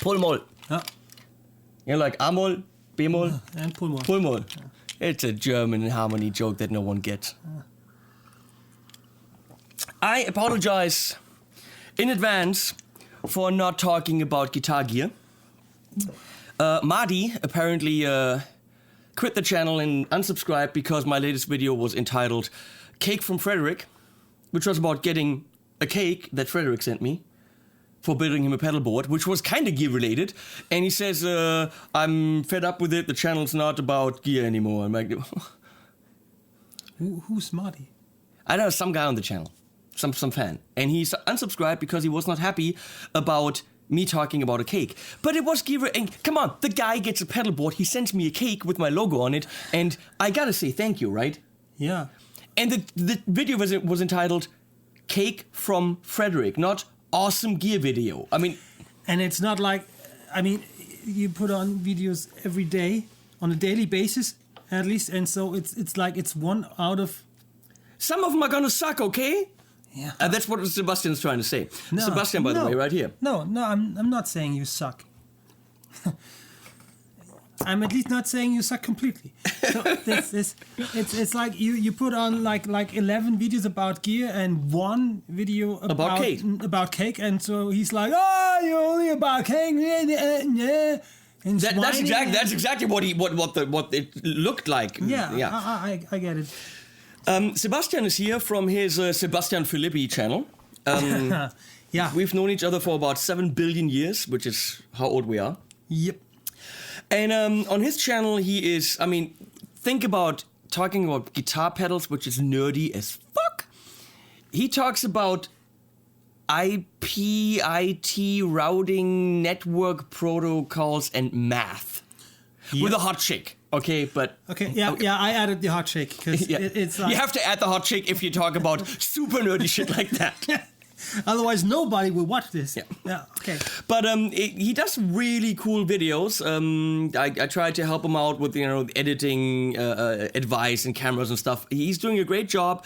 Pull-moll. Yeah. You know, like A-moll, B-moll, And pull-moll. Pull-moll. It's a German harmony joke that no one gets. I apologize in advance for not talking about Guitar Gear. Marty apparently quit the channel and unsubscribed because my latest video was entitled Cake from Frederick, which was about getting a cake that Frederick sent me for building him a pedal board, which was kind of gear related. And he says, I'm fed up with it. The channel's not about gear anymore. I'm like, Who's Marty? I don't know, some guy on the channel, some fan. And he's unsubscribed because he was not happy about me talking about a cake. But it was gear, and come on, the guy gets a pedal board, he sends me a cake with my logo on it, and I gotta say thank you, right? Yeah. And the video was entitled Cake from Frederick, not Awesome Gear Video. I mean... And it's not like, I mean, you put on videos every day, on a daily basis, at least, and so it's like it's one out of... Some of them are gonna suck, okay? Yeah. That's what Sebastian's trying to say. No, Sebastian, by the way, right here. No, I'm not saying you suck. I'm at least not saying you suck completely. So it's like you put on like 11 videos about gear and one video about cake, and so he's like, oh, you're only about cake, yeah. That's exactly what it looked like. Yeah. I get it. Sebastian is here from his Sebastian Filippi channel. Yeah. We've known each other for about 7 billion years, which is how old we are. Yep. And on his channel, he is, I mean, think about talking about guitar pedals, which is nerdy as fuck. He talks about IP, IT, routing, network protocols, and math. Yep. With a hot chick. Okay, but... Okay, yeah, I added the hot shake, because it's like... You have to add the hot chick if you talk about super nerdy shit like that. Otherwise, nobody will watch this. Yeah, okay. But he does really cool videos. I try to help him out with, editing advice and cameras and stuff. He's doing a great job.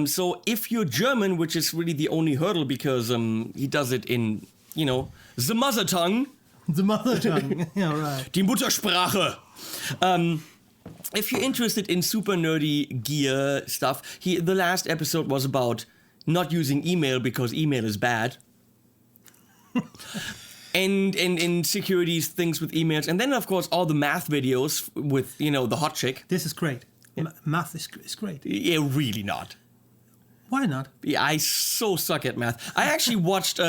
So if you're German, which is really the only hurdle because he does it in, the mother tongue. The mother tongue, yeah, right. Die Muttersprache. If you're interested in super nerdy gear stuff, the last episode was about not using email because email is bad. and insecurities, things with emails. And then, of course, all the math videos with, the hot chick. This is great. Yeah. Math is great. Yeah, really not. Why not? Yeah, I so suck at math. I actually watched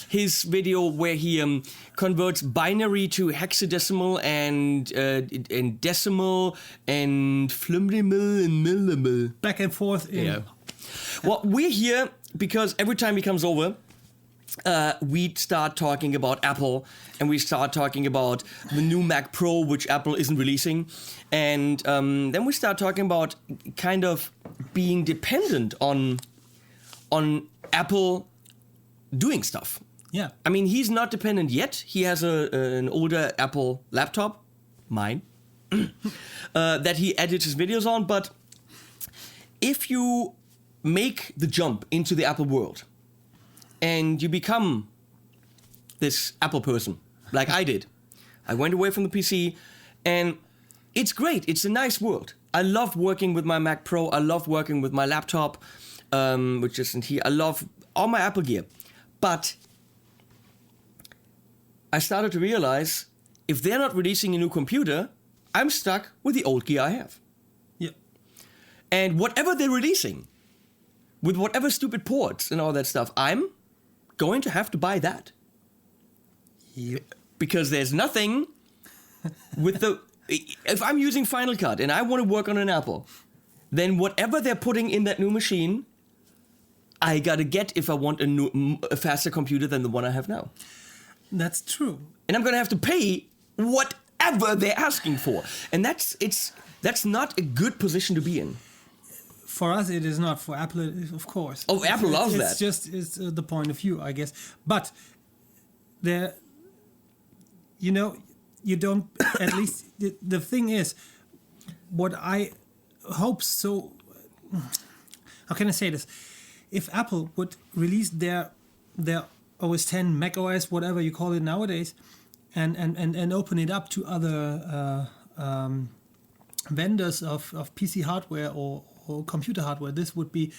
his video where he converts binary to hexadecimal and decimal and flimdimal and millimal. Back and forth. Yeah. Well, we're here because every time he comes over, we start talking about Apple, and we start talking about the new Mac Pro, which Apple isn't releasing, and then we start talking about kind of being dependent on Apple doing stuff. Yeah. I mean, he's not dependent yet. He has an older Apple laptop, mine, that he edits his videos on. But if you make the jump into the Apple world and you become this Apple person, like I did, I went away from the PC, and it's great. It's a nice world. I love working with my Mac Pro. I love working with my laptop. Which isn't here. I love all my Apple gear. But I started to realize if they're not releasing a new computer, I'm stuck with the old gear I have. Yeah. And whatever they're releasing, with whatever stupid ports and all that stuff, I'm going to have to buy that. Yep. Because there's nothing with the... If I'm using Final Cut and I want to work on an Apple, then whatever they're putting in that new machine, I gotta get if I want a faster computer than the one I have now. That's true. And I'm gonna have to pay whatever they're asking for. And that's not a good position to be in. For us, it is not. For Apple, of course. Oh, Apple loves that. It's the point of view, I guess. But you don't. At least the thing is, what I hope so. How can I say this? If Apple would release their OS 10, Mac OS, whatever you call it nowadays, and open it up to other vendors of PC hardware or computer hardware, this would be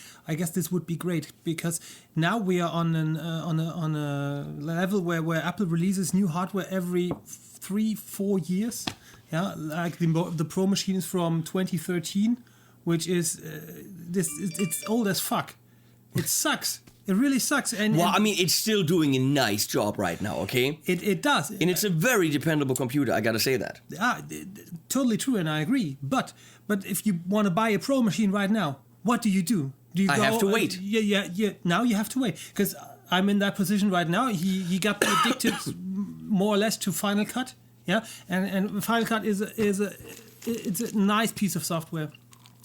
great, because now we are on a level where Apple releases new hardware every 3-4 years. Yeah, like the Pro machine is from 2013, which is it's old as fuck. It sucks. It really sucks. I mean, it's still doing a nice job right now, okay? It does. And it's a very dependable computer, I gotta say that. Totally true, and I agree. But if you want to buy a Pro machine right now, what do? Do you I have to wait. Yeah. Now you have to wait, because I'm in that position right now. He got me addicted more or less to Final Cut. Yeah, and Final Cut is a nice piece of software.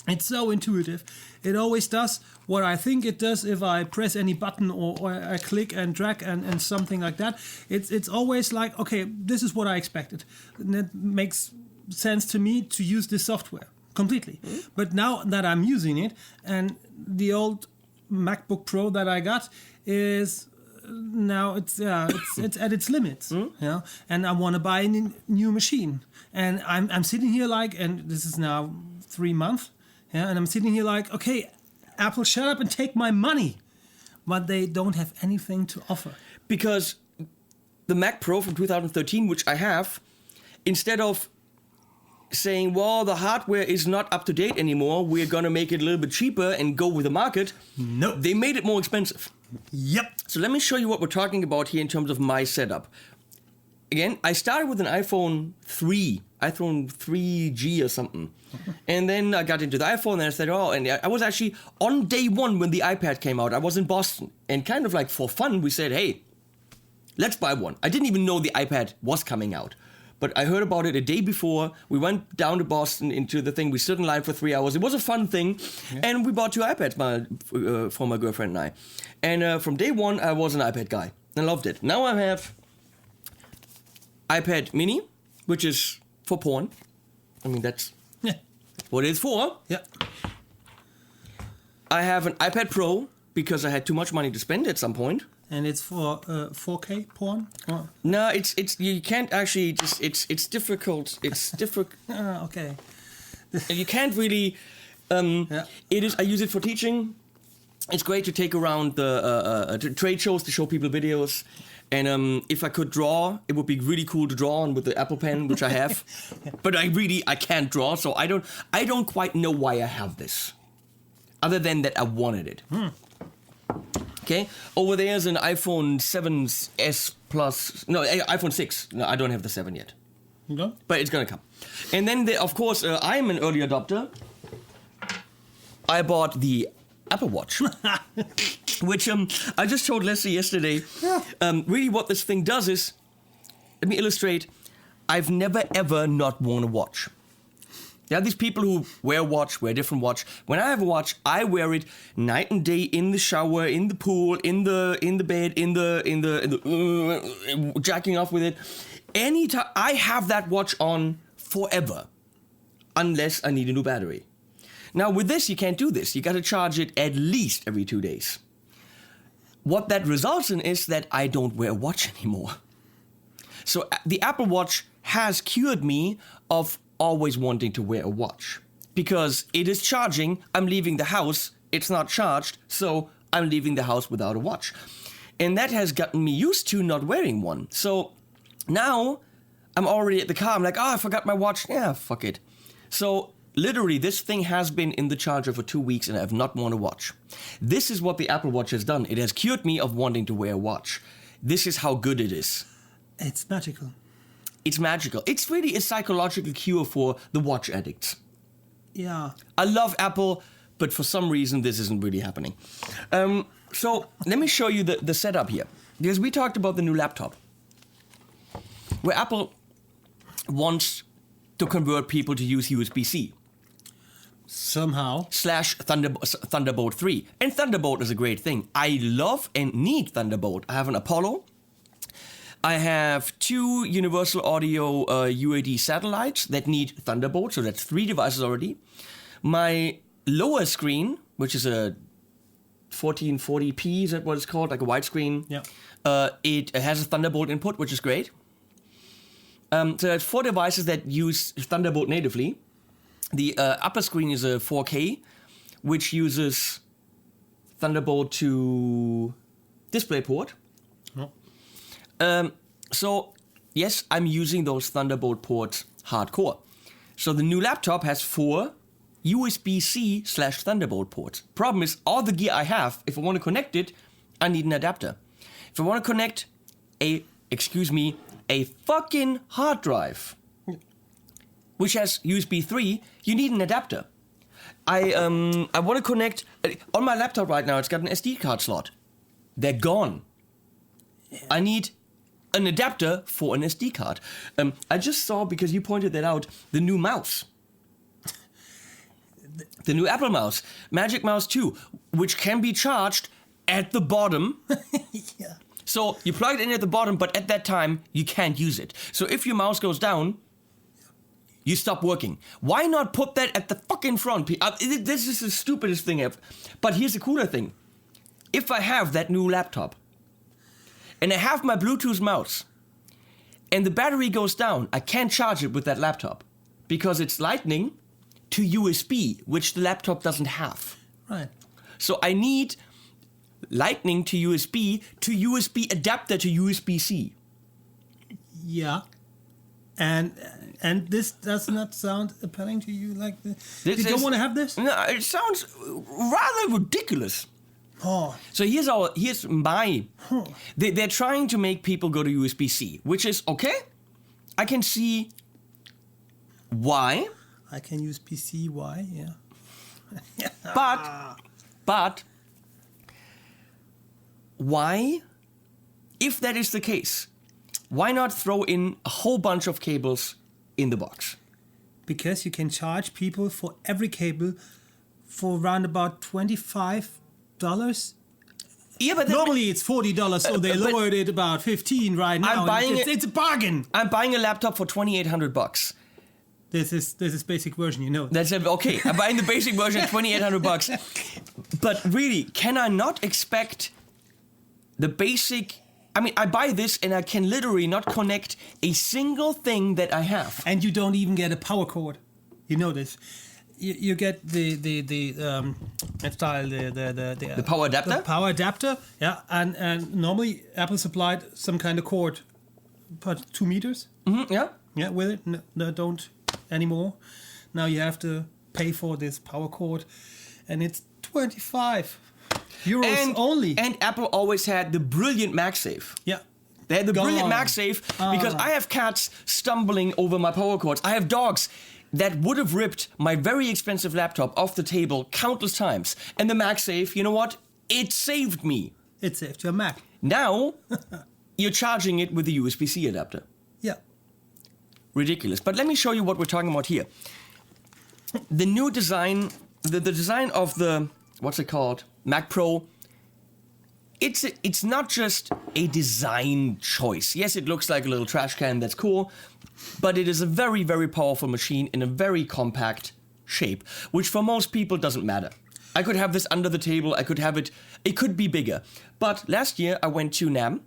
It's so intuitive. It always does what I think it does if I press any button or I click and drag and something like that. It's always like, okay, this is what I expected. And it makes sense to me to use this software completely. Mm-hmm. But now that I'm using it, and the old MacBook Pro that I got is now it's at its limits. Mm-hmm. You know? And I want to buy a new machine. And I'm sitting here and this is now 3 months. Yeah, and I'm sitting here like, okay, Apple, shut up and take my money. But they don't have anything to offer. Because the Mac Pro from 2013, which I have, instead of saying, well, the hardware is not up to date anymore, we're going to make it a little bit cheaper and go with the market. No. They made it more expensive. Yep. So let me show you what we're talking about here in terms of my setup. Again, I started with an iPhone 3G or something. And then I got into the iPhone and I said, and I was actually on day one when the iPad came out. I was in Boston, and kind of like for fun, we said, hey, let's buy one. I didn't even know the iPad was coming out, but I heard about it a day before. We went down to Boston into the thing. We stood in line for 3 hours. It was a fun thing. Yeah. And we bought 2 iPads for my girlfriend and I. And from day one, I was an iPad guy. I loved it. Now I have iPad mini, which is for porn. I mean, that's what it's for. Yeah. I have an iPad Pro because I had too much money to spend at some point. And it's for 4K porn? Oh. No, it's you can't actually just it's difficult. It's difficult. Okay. You can't really. It is. I use it for teaching. It's great to take around the trade shows to show people videos. And if I could draw, it would be really cool to draw on with the Apple Pen, which I have. But I can't draw, so I don't quite know why I have this. Other than that I wanted it. Okay, over there's an iPhone 7s Plus. No, iPhone 6. No, I don't have the 7 yet. No? But it's gonna come. And then, of course, I'm an early adopter. I bought the Apple Watch. Which I just told Leslie yesterday. Really what this thing does is, let me illustrate, I've never ever not worn a watch. There are these people who wear a watch, wear a different watch. When I have a watch, I wear it night and day, in the shower, in the pool, in the bed, in the jacking off with it. Anytime I have that watch on forever, unless I need a new battery. Now with this, you can't do this. You got to charge it at least every 2 days. What that results in is that I don't wear a watch anymore. So the Apple Watch has cured me of always wanting to wear a watch. Because it is charging, I'm leaving the house, it's not charged, so I'm leaving the house without a watch. And that has gotten me used to not wearing one. So now I'm already at the car, I'm like, I forgot my watch. Yeah, fuck it. So literally, this thing has been in the charger for 2 weeks and I have not worn a watch. This is what the Apple Watch has done. It has cured me of wanting to wear a watch. This is how good it is. It's magical. It's magical. It's really a psychological cure for the watch addicts. Yeah. I love Apple, but for some reason, this isn't really happening. So let me show you the setup here. Because we talked about the new laptop. Where Apple wants to convert people to use USB-C. Somehow. / Thunderbolt 3. And Thunderbolt is a great thing. I love and need Thunderbolt. I have an Apollo. I have 2 Universal Audio UAD satellites that need Thunderbolt, so that's 3 devices already. My lower screen, which is a 1440p, is that what it's called? Like a widescreen? Yeah. It has a Thunderbolt input, which is great. So there's 4 devices that use Thunderbolt natively. The upper screen is a 4K, which uses Thunderbolt to DisplayPort. Oh. So, yes, I'm using those Thunderbolt ports hardcore. So the new laptop has 4 USB-C/Thunderbolt ports. Problem is, all the gear I have, if I want to connect it, I need an adapter. If I want to connect a fucking hard drive, which has USB 3, you need an adapter. I want to connect... on my laptop right now, it's got an SD card slot. They're gone. I need an adapter for an SD card. I just saw, because you pointed that out, the new mouse. The new Apple mouse, Magic Mouse 2, which can be charged at the bottom. Yeah. So you plug it in at the bottom, but at that time, you can't use it. So if your mouse goes down, you stop working. Why not put that at the fucking front? This is the stupidest thing ever. But here's the cooler thing. If I have that new laptop, and I have my Bluetooth mouse, and the battery goes down, I can't charge it with that laptop. Because it's Lightning to USB, which the laptop doesn't have. Right. So I need Lightning to USB adapter to USB-C. Yeah. And this does not sound appealing to you like this. You don't want to have this? No, it sounds rather ridiculous. Oh. So here's my... They're trying to make people go to USB-C, which is okay. I can see why. I can use PC, why? Yeah. But why, if that is the case, why not throw in a whole bunch of cables in the box? Because you can charge people for every cable for around about $25. Yeah, but normally it's $40, so they lowered it about $15 right now. It's a bargain. I'm buying a laptop for $2,800. This is basic version, you know. That's okay. I'm buying the basic version at $2,800. But really, can I not expect the basic? I mean, I buy this and I can literally not connect a single thing that I have. And you don't even get a power cord. You know this. You get the power adapter. The power adapter, yeah. And normally Apple supplied some kind of cord, about 2 meters. Mm-hmm, yeah. Yeah, with it. No, don't anymore. Now you have to pay for this power cord, and it's €25 only. And Apple always had the brilliant MagSafe. Yeah. They had the brilliant MagSafe because I have cats stumbling over my power cords. I have dogs that would have ripped my very expensive laptop off the table countless times. And the MagSafe, you know what? It saved me. It saved your Mac. Now, you're charging it with a USB-C adapter. Yeah. Ridiculous. But let me show you what we're talking about here. The new design, the design of the, what's it called? Mac Pro. It's not just a design choice. Yes, it looks like a little trash can, that's cool. But it is a very, very powerful machine in a very compact shape, which for most people doesn't matter. I could have this under the table, I could have it could be bigger. But last year I went to NAMM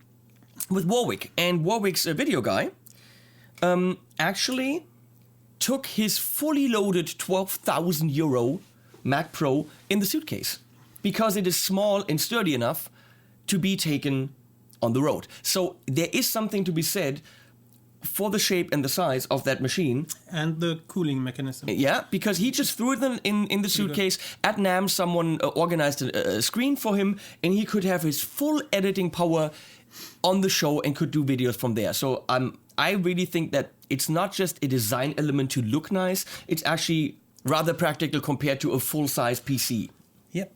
with Warwick, and Warwick's a video guy actually took his fully loaded €12,000 Mac Pro in the suitcase because it is small and sturdy enough to be taken on the road. So there is something to be said for the shape and the size of that machine. And the cooling mechanism. Yeah, because he just threw it in the suitcase. At NAMM, someone organized a screen for him, and he could have his full editing power on the show and could do videos from there. So I really think that it's not just a design element to look nice, it's actually rather practical compared to a full-size PC. Yep.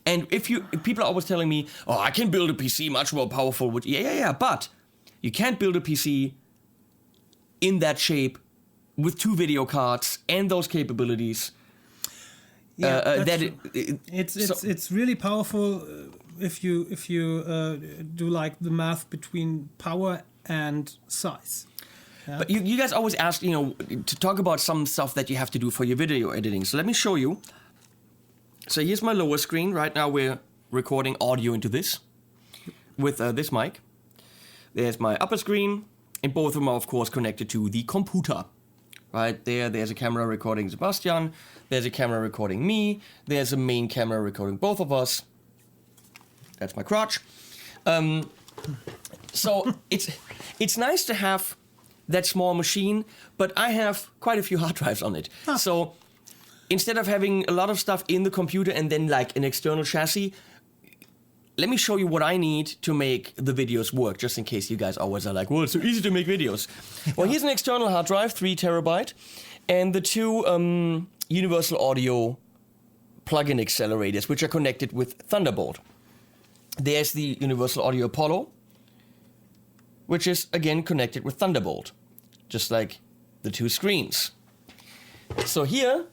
And if people are always telling me, oh, I can build a PC much more powerful. Yeah, but you can't build a PC in that shape with 2 video cards and those capabilities. Yeah, it's really powerful if you do like the math between power and size. Yeah. But you guys always ask, to talk about some stuff that you have to do for your video editing. So let me show you. So here's my lower screen. Right now we're recording audio into this with this mic. There's my upper screen, And both of them are, of course, connected to the computer. Right there's a camera recording Sebastian. There's a camera recording me. There's a main camera recording both of us. That's my crotch. So it's nice to have that small machine, but I have quite a few hard drives on it. Huh. So instead of having a lot of stuff in the computer and then like an external chassis, let me show you what I need to make the videos work, just in case you guys always are like, well, it's so easy to make videos. Well, here's an external hard drive, 3 terabyte, and the 2 Universal Audio plug-in accelerators, which are connected with Thunderbolt. There's the Universal Audio Apollo, which is, again, connected with Thunderbolt, just like the 2 screens. So here,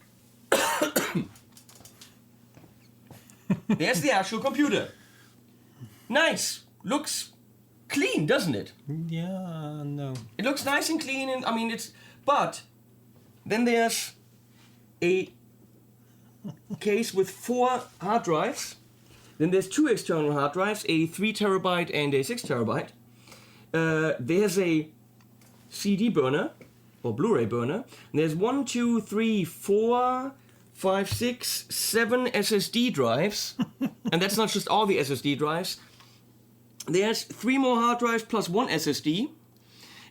there's the actual computer. Nice. Looks clean, doesn't it? Yeah, no. It looks nice and clean, and I mean, but then there's a case with 4 hard drives. Then there's 2 external hard drives, a 3 terabyte and a 6 terabyte. There's a CD burner, or Blu-ray burner. And there's 1, 2, 3, 4, 5, 6, 7 SSD drives. And that's not just all the SSD drives. There's 3 more hard drives plus 1 SSD.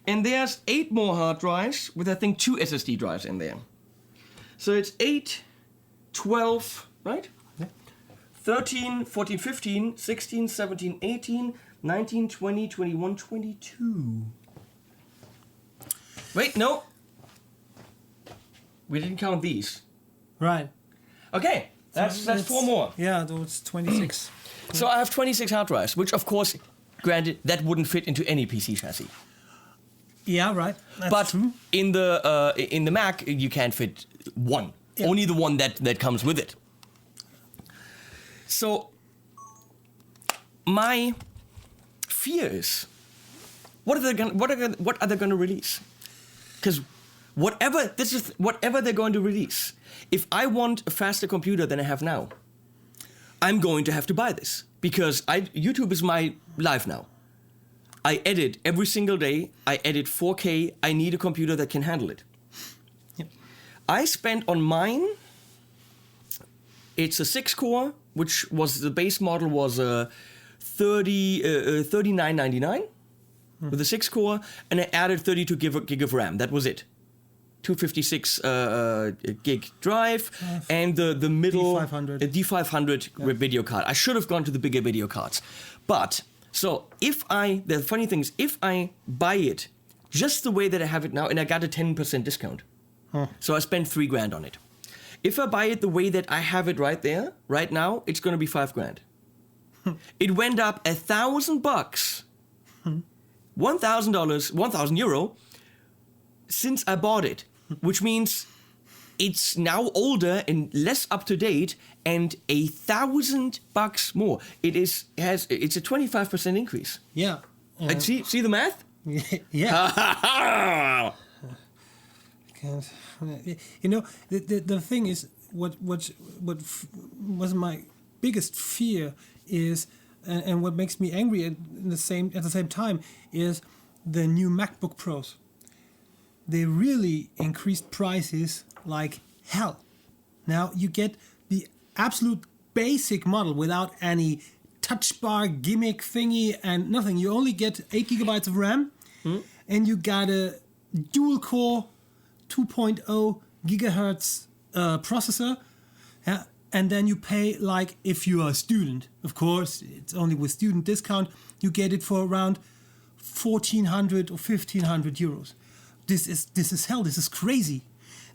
And there's 8 more hard drives with, I think, 2 SSD drives in there. So it's 8, 12, right? Yeah. 13, 14, 15, 16, 17, 18, 19, 20, 21, 22. Wait, no. We didn't count these. Right. Okay, that's 4 more. Yeah, those 26. So I have 26 hard drives, which of course, granted, that wouldn't fit into any PC chassis. Yeah, right. That's but true. In the Mac, you can't fit one. Yeah. Only the one that comes with it. So my fear is, what are they going to release? Because whatever they're going to release, if I want a faster computer than I have now, I'm going to have to buy this, because YouTube is my life now. I edit every single day. I edit 4K. I need a computer that can handle it. Yep. I spent on mine, it's a 6-core, which was the base model was $39.99 with a 6-core, and I added 32 gig of RAM. That was it. 256 gig drive, and the middle D500 video card. I should have gone to the bigger video cards. But, so the funny thing is, if I buy it just the way that I have it now, and I got a 10% discount. So I spent $3,000 on it. If I buy it the way that I have it right there, right now, it's going to be $5,000. It went up $1,000, $1,000, 1,000 euro since I bought it, which means it's now older and less up to date, and $1,000 more. It's a 25% increase. Yeah. See the math? Yeah. You know, the thing is, what was my biggest fear is, and what makes me angry at the same time, is the new MacBook Pros. They really increased prices like hell. Now you get the absolute basic model without any touch bar gimmick thingy and nothing. You only get 8 gigabytes of RAM, and you got a dual core 2.0 gigahertz processor. Yeah, and then you pay, like, if you are a student, of course, it's only with student discount, you get it for around 1,400 or 1,500 euros. This is hell. This is crazy.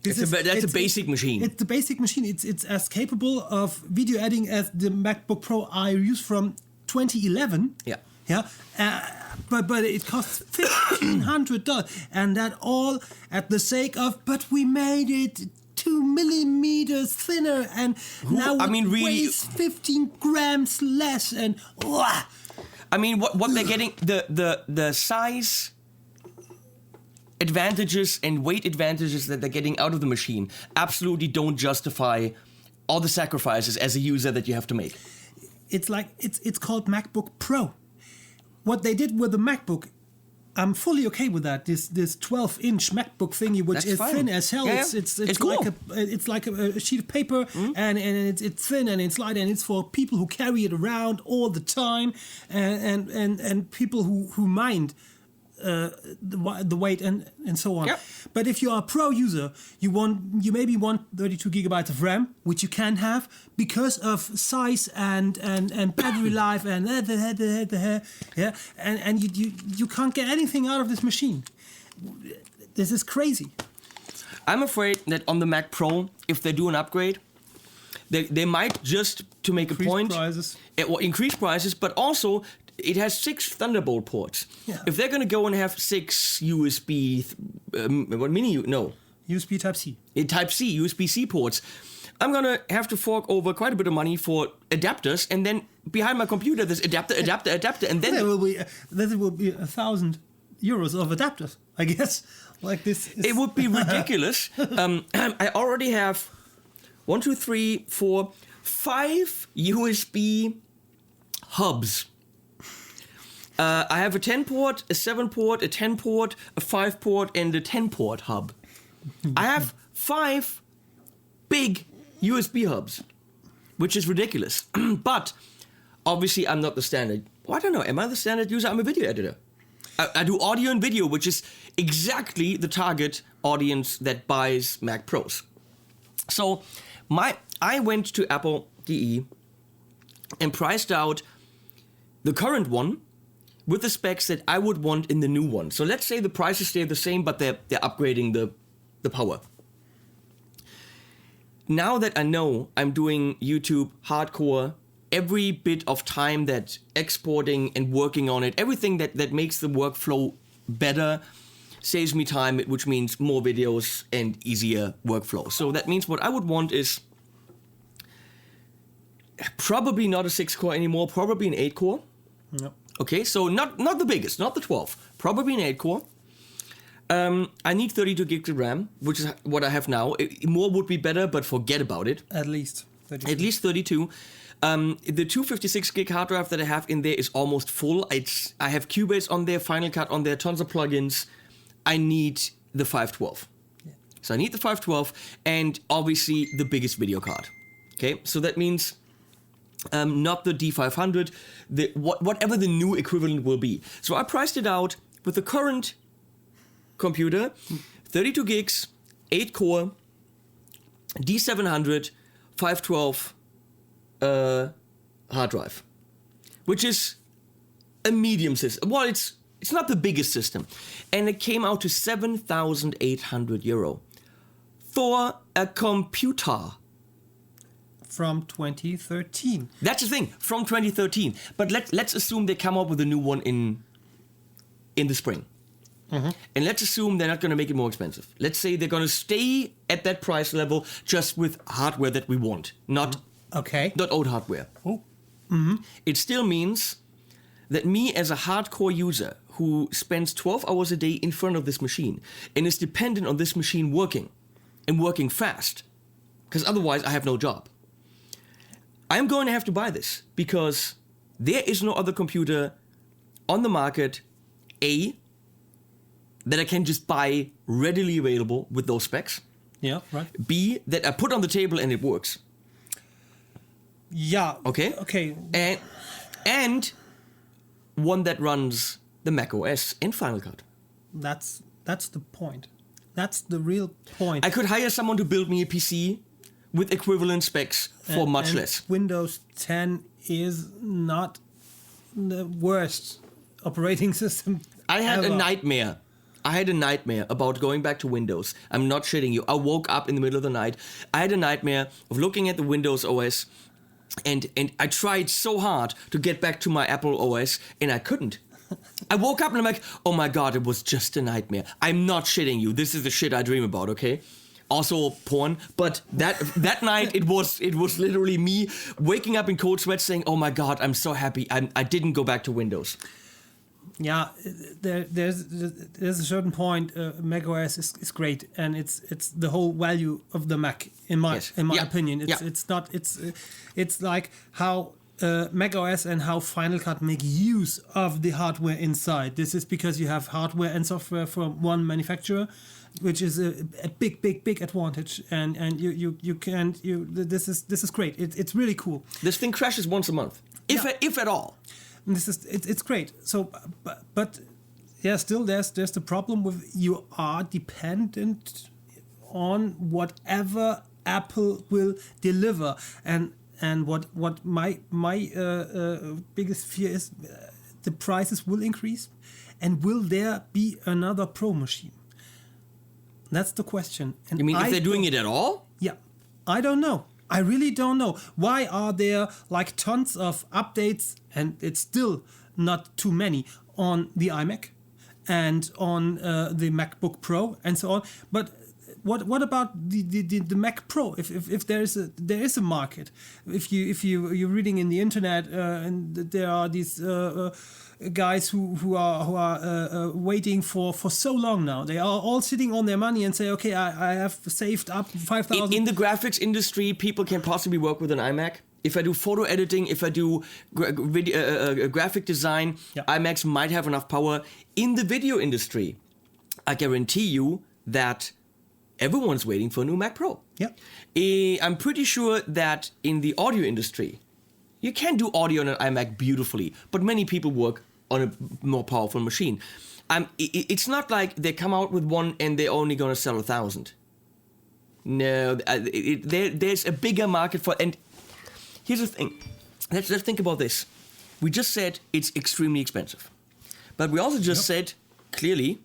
That's a basic machine. It's the basic machine. It's as capable of video editing as the MacBook Pro I use from 2011. Yeah. Yeah. But it costs $1,500, and that all at the sake of, but we made it 2 millimeters thinner, and now it weighs 15 grams less, and I mean, what they're getting, the size advantages and weight advantages that they're getting out of the machine absolutely don't justify all the sacrifices as a user that you have to make. It's like it's called MacBook Pro. What they did with the MacBook I'm fully okay with that. This 12-inch MacBook thingy, which That's is fine. thin as hell. Yeah, It's cool. like a sheet of paper, and it's thin and it's light, and it's for people who carry it around all the time, and people who mind the weight and so on. Yep. But if you are a pro user, you maybe want 32 gigabytes of RAM, which you can have because of size and battery life and you can't get anything out of this machine. This is crazy. I'm afraid that on the Mac Pro, if they do an upgrade, they might just to make Increase a point prices. Increase prices, but also it has 6 Thunderbolt ports. Yeah. If they're gonna go and have 6 USB, USB Type-C. Type-C, USB-C ports, I'm gonna have to fork over quite a bit of money for adapters, and then behind my computer there's adapter, and then There will be 1,000 euros of adapters, I guess. Like this. It would be ridiculous. I already have 1, 2, 3, 4, 5 USB hubs. I have a 10-port, a 7-port, a 10-port, a 5-port, and a 10-port hub. I have 5 big USB hubs, which is ridiculous. But obviously, I'm not the standard. Well, I don't know. Am I the standard user? I'm a video editor. I do audio and video, which is exactly the target audience that buys Mac Pros. So I went to Apple.de and priced out the current one with the specs that I would want in the new one. So let's say the prices stay the same, but they're upgrading the power. Now that I know I'm doing YouTube hardcore, every bit of time that exporting and working on it, everything that makes the workflow better, saves me time, which means more videos and easier workflow. So that means what I would want is probably not a 6-core anymore, probably an 8-core. Yep. Okay, so not the biggest, not the 12, probably an 8-core. I need 32 gigs of RAM, which is what I have now. More would be better, but forget about it. At least 32. At least 32. The 256 gig hard drive that I have in there is almost full. I have Cubase on there, Final Cut on there, tons of plugins. I need the 512. Yeah. So I need the 512 and obviously the biggest video card. Okay, so that means not the D500, whatever the new equivalent will be. So I priced it out with the current computer, 32 gigs, 8-core, D700, 512 hard drive, which is a medium system. Well, it's not the biggest system. And it came out to 7,800 euro for a computer. From 2013. That's the thing, from 2013. But let's assume they come up with a new one in the spring. Mm-hmm. And let's assume they're not going to make it more expensive. Let's say they're going to stay at that price level just with hardware that we want, not old hardware. Oh. Mm-hmm. It still means that me as a hardcore user who spends 12 hours a day in front of this machine and is dependent on this machine working and working fast, because otherwise I have no job. I'm going to have to buy this because there is no other computer on the market, A, that I can just buy readily available with those specs. Yeah, right. B, that I put on the table and it works. Yeah. Okay. And one that runs the Mac OS and Final Cut. That's the point. That's the real point. I could hire someone to build me a PC with equivalent specs for much less. Windows 10 is not the worst operating system I had ever. a nightmare about going back to Windows. I'm not shitting you. I woke up in the middle of the night. I had a nightmare of looking at the Windows OS, and I tried so hard to get back to my Apple OS, and I couldn't. I woke up and I'm like, oh my god, it was just a nightmare. I'm not shitting you. This is the shit I dream about, okay? Also porn, but that night it was literally me waking up in cold sweats saying, oh my god, I'm so happy I didn't go back to Windows. Yeah, there's a certain point Mac OS is great, and it's the whole value of the Mac in my opinion. It's like how macOS and how Final Cut make use of the hardware inside. This is because you have hardware and software from one manufacturer, which is a big advantage. And this is great. It's really cool. This thing crashes once a month, if at all. And it's great. So, but yeah, still there's the problem with you are dependent on whatever Apple will deliver, and what my biggest fear is, the prices will increase, and will there be another Pro machine? That's the question. And you mean if they're doing it at all? Yeah, I don't know. I really don't know. Why are there like tons of updates, and it's still not too many, on the iMac and on the MacBook Pro and so on? But what about the Mac Pro? If there is a market, if you're reading in the internet and there are these guys who are waiting for so long now, they are all sitting on their money and say, okay, I have saved up 5,000. In the graphics industry, people can possibly work with an iMac. If I do photo editing, if I do graphic design, iMacs might have enough power. In the video industry, I guarantee you that everyone's waiting for a new Mac Pro. Yeah. I'm pretty sure that in the audio industry, you can do audio on an iMac beautifully, but many people work on a more powerful machine. It's not like they come out with one and they're only going to sell 1,000. No, there's a bigger market for. And here's the thing. Let's think about this. We just said it's extremely expensive, but we also just said clearly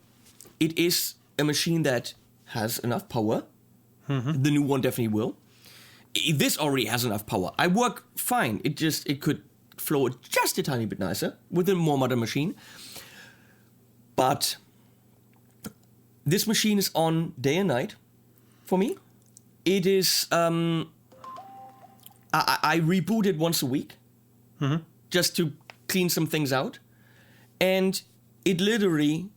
it is a machine that has enough power. Mm-hmm. The new one definitely will. This already has enough power. I work fine. It could flow just a tiny bit nicer with a more modern machine. But this machine is on day and night for me. It is. I reboot it once a week, just to clean some things out, and it literally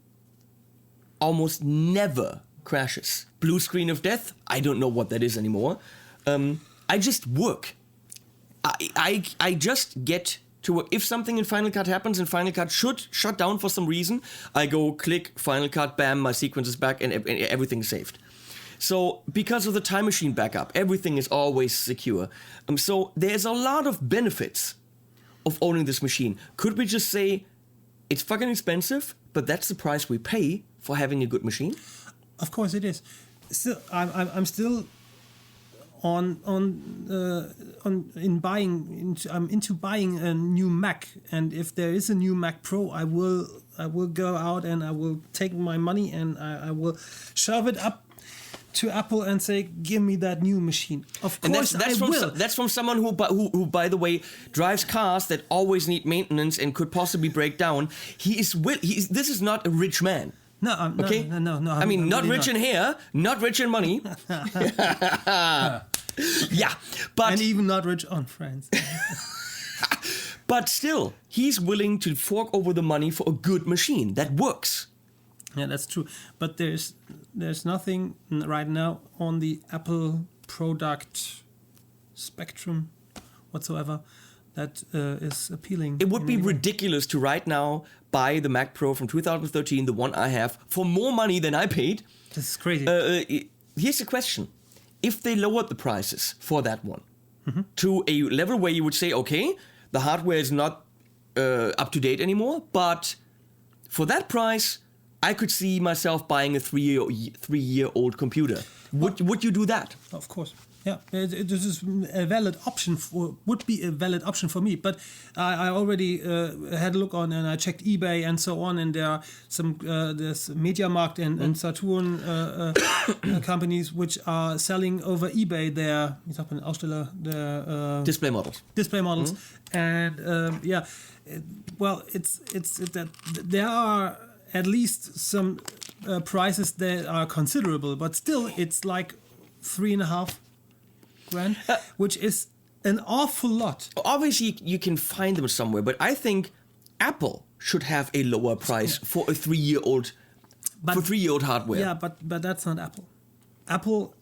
almost never crashes. Blue screen of death, I don't know what that is anymore. I just work. I just get to work. If something in Final Cut happens and Final Cut should shut down for some reason, I go click Final Cut, bam, my sequence is back and everything's saved. So because of the Time Machine backup, everything is always secure. So there's a lot of benefits of owning this machine. Could we just say it's fucking expensive, but that's the price we pay for having a good machine? Of course it is. Still, I'm still into buying a new Mac, and if there is a new Mac Pro, I will go out and I will take my money and I will shove it up to Apple and say, give me that new machine. Of course, I will. That's from someone who, by the way, drives cars that always need maintenance and could possibly break down. This is not a rich man. No, okay? No. I mean, not rich in hair, not rich in money. Yeah, but and even not rich on friends. But still, he's willing to fork over the money for a good machine that works. Yeah, that's true. But there's nothing right now on the Apple product spectrum whatsoever that is appealing. It would be ridiculous to right now buy the Mac Pro from 2013, the one I have, for more money than I paid. This is crazy. Here's the question. If they lowered the prices for that one to a level where you would say, okay, the hardware is not up to date anymore, but for that price, I could see myself buying a 3-year-old computer. Would you do that? Of course. Yeah, this is a valid option would be a valid option for me. But I already had a look on and I checked eBay and so on, and there are some there's MediaMarkt and Saturn companies which are selling over eBay their display models. Display models, and well, it's that there are at least some prices that are considerable, but still it's like $3,500. Which is an awful lot. Obviously, you can find them somewhere, but I think Apple should have a lower price for a 3-year-old hardware. Yeah, but that's not Apple. Apple,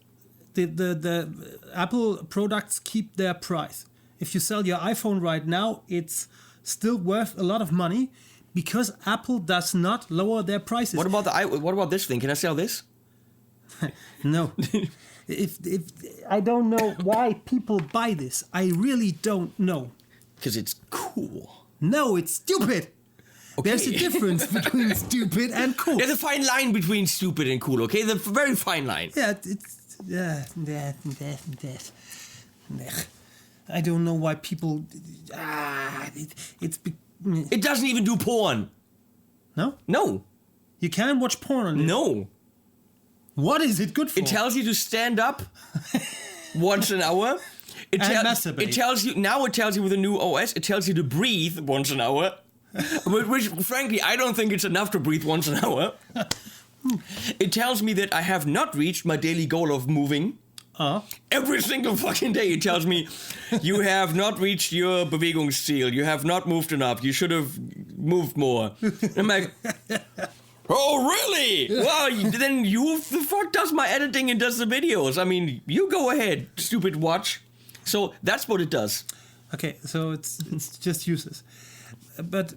the Apple products keep their price. if you sell your iPhone right now, it's still worth a lot of money because Apple does not lower their prices. What about this thing? Can I sell this? No. if I don't know why people buy this. I really don't know. Because it's cool. No, it's stupid. Okay. There's a difference between stupid and cool. There's a fine line between stupid and cool, okay? The very fine line. Yeah, I don't know why people... It doesn't even do porn. No? No. You can't watch porn on it? No. What is it good for? It tells you to stand up once an hour. And masturbate. It tells you with the new OS, it tells you to breathe once an hour. Which, frankly, I don't think it's enough to breathe once an hour. It tells me that I have not reached my daily goal of moving. Every single fucking day it tells me, you have not reached your Bewegungsziel. You have not moved enough. You should have moved more. I'm like, oh, really? Well, then the fuck does my editing and does the videos. I mean, you go ahead, stupid watch. So that's what it does. Okay, so it's just useless. But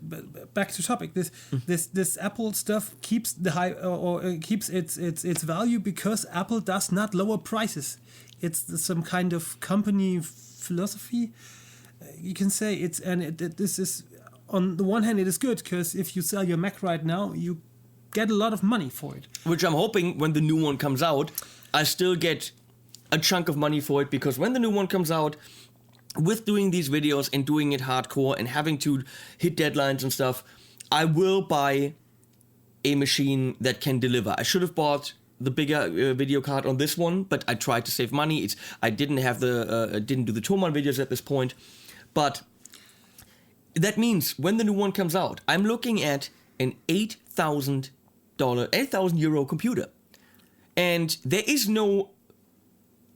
back to topic. This Apple stuff keeps the high or keeps its value because Apple does not lower prices. It's some kind of company philosophy. You can say this is on the one hand it is good because if you sell your Mac right now you get a lot of money for it. Which I'm hoping when the new one comes out, I still get a chunk of money for it because when the new one comes out. With doing these videos and doing it hardcore and having to hit deadlines and stuff, I will buy a machine that can deliver. I should have bought the bigger video card on this one, but I tried to save money. I didn't have didn't do the Thomann videos at this point, but that means when the new one comes out, I'm looking at an $8,000 €8,000 computer, and there is no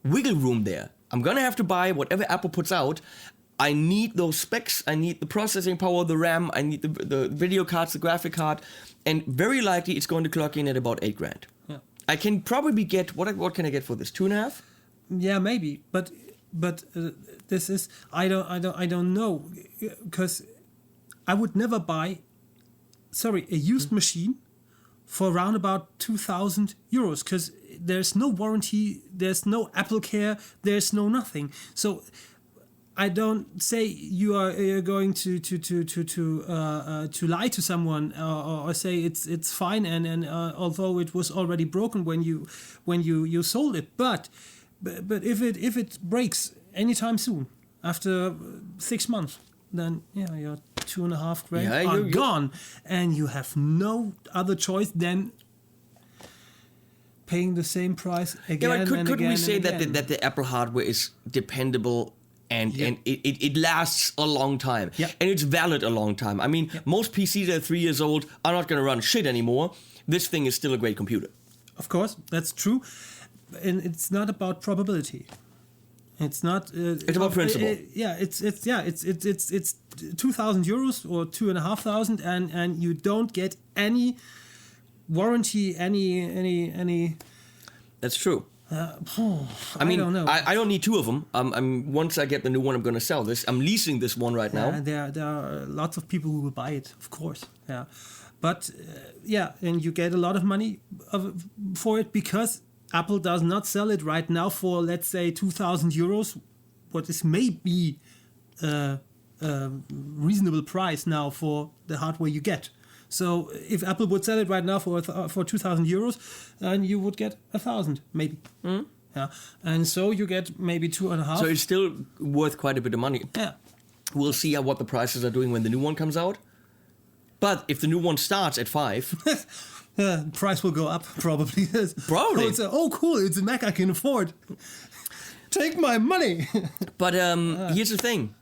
wiggle room there. I'm gonna have to buy whatever Apple puts out. I need those specs. I need the processing power, the RAM. I need the video cards, the graphic card, and very likely it's going to clock in at about $8,000. Yeah. I can probably get what can I get for this? 2.5? Yeah, maybe. But this is I don't know because I would never buy. A used machine for around about €2,000 because there's no warranty, there's no Apple Care, there's no nothing. So I don't say you're going to lie to someone or say it's fine and although it was already broken when you sold it, but if it breaks anytime soon after 6 months, then your $2,500 are gone, and you have no other choice than paying the same price again. Yeah, but couldn't we say that the Apple hardware is dependable and it lasts a long time, and it's valid a long time? I mean, most PCs that are 3 years old are not going to run shit anymore. This thing is still a great computer. Of course, that's true, and it's not about probability. It's not. It's about principle. It's €2,000 or $2,500, and you don't get any warranty, any. That's true. I mean, don't know. I don't need two of them. Once I get the new one, I'm going to sell this. I'm leasing this one right now. And there are lots of people who will buy it, of course. Yeah, but and you get a lot of money for it because Apple does not sell it right now for, let's say, €2,000, what is maybe a reasonable price now for the hardware you get. So if Apple would sell it right now for €2,000, then you would get 1,000 maybe. Mm. Yeah, and so you get maybe 2.5. So it's still worth quite a bit of money. Yeah, we'll see what the prices are doing when the new one comes out. But if the new one starts at 5. Price will go up, probably. Probably. Oh, cool, it's a Mac I can afford. Take my money. But here's the thing.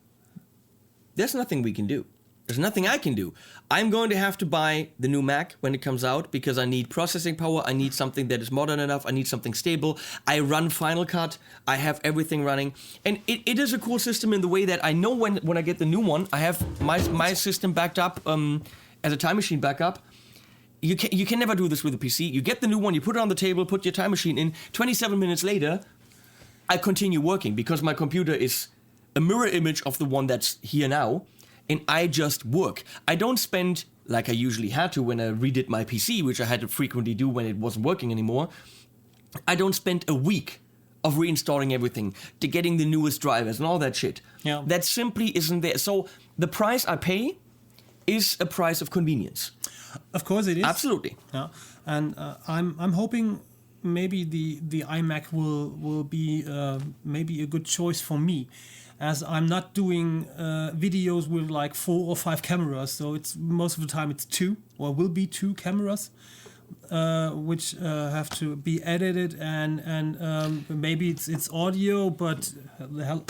There's nothing we can do. There's nothing I can do. I'm going to have to buy the new Mac when it comes out because I need processing power. I need something that is modern enough. I need something stable. I run Final Cut. I have everything running. And it is a cool system in the way that I know when I get the new one, I have my system backed up as a time machine backup. You can never do this with a PC. You get the new one, you put it on the table, put your time machine in. 27 minutes later, I continue working because my computer is a mirror image of the one that's here now, and I just work. I don't spend, like I usually had to when I redid my PC, which I had to frequently do when it wasn't working anymore. I don't spend a week of reinstalling everything, to getting the newest drivers and all that shit. Yeah. That simply isn't there. So the price I pay is a price of convenience. Of course it is. Absolutely. Yeah. And I'm hoping maybe the iMac will be maybe a good choice for me, as I'm not doing videos with like 4 or 5 cameras. So it's most of the time it's 2 or will be 2 cameras. Which have to be edited and maybe it's audio, but the hell,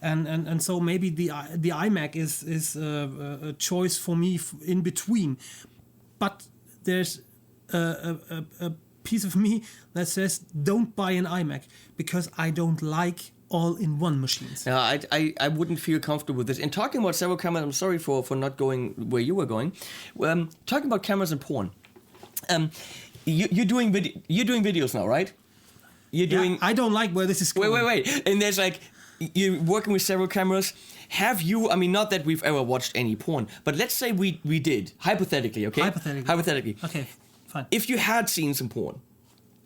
and so maybe the iMac is a choice for me in between, but there's a piece of me that says don't buy an iMac because I don't like all-in-one machines. Yeah, I wouldn't feel comfortable with this. And talking about several cameras, I'm sorry for not going where you were going. Talking about cameras and porn. You're doing videos now, right? You're doing. Yeah, I don't like where this is going. Wait. And there's like, you're working with several cameras. Have you? I mean, not that we've ever watched any porn, but let's say we did, hypothetically, okay? Hypothetically. Okay, fine. If you had seen some porn,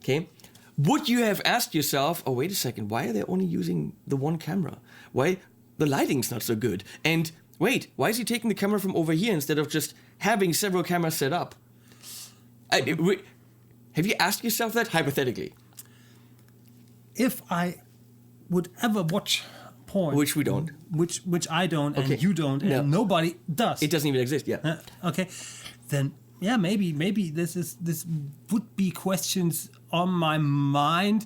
okay, would you have asked yourself, oh wait a second, why are they only using the one camera? Why the lighting's not so good? And wait, why is he taking the camera from over here instead of just having several cameras set up? Have you asked yourself that, hypothetically? If I would ever watch porn, which we don't, which I don't, okay. And you don't, and no. Nobody does. It doesn't even exist, yeah. Okay, then yeah, maybe this would be questions on my mind,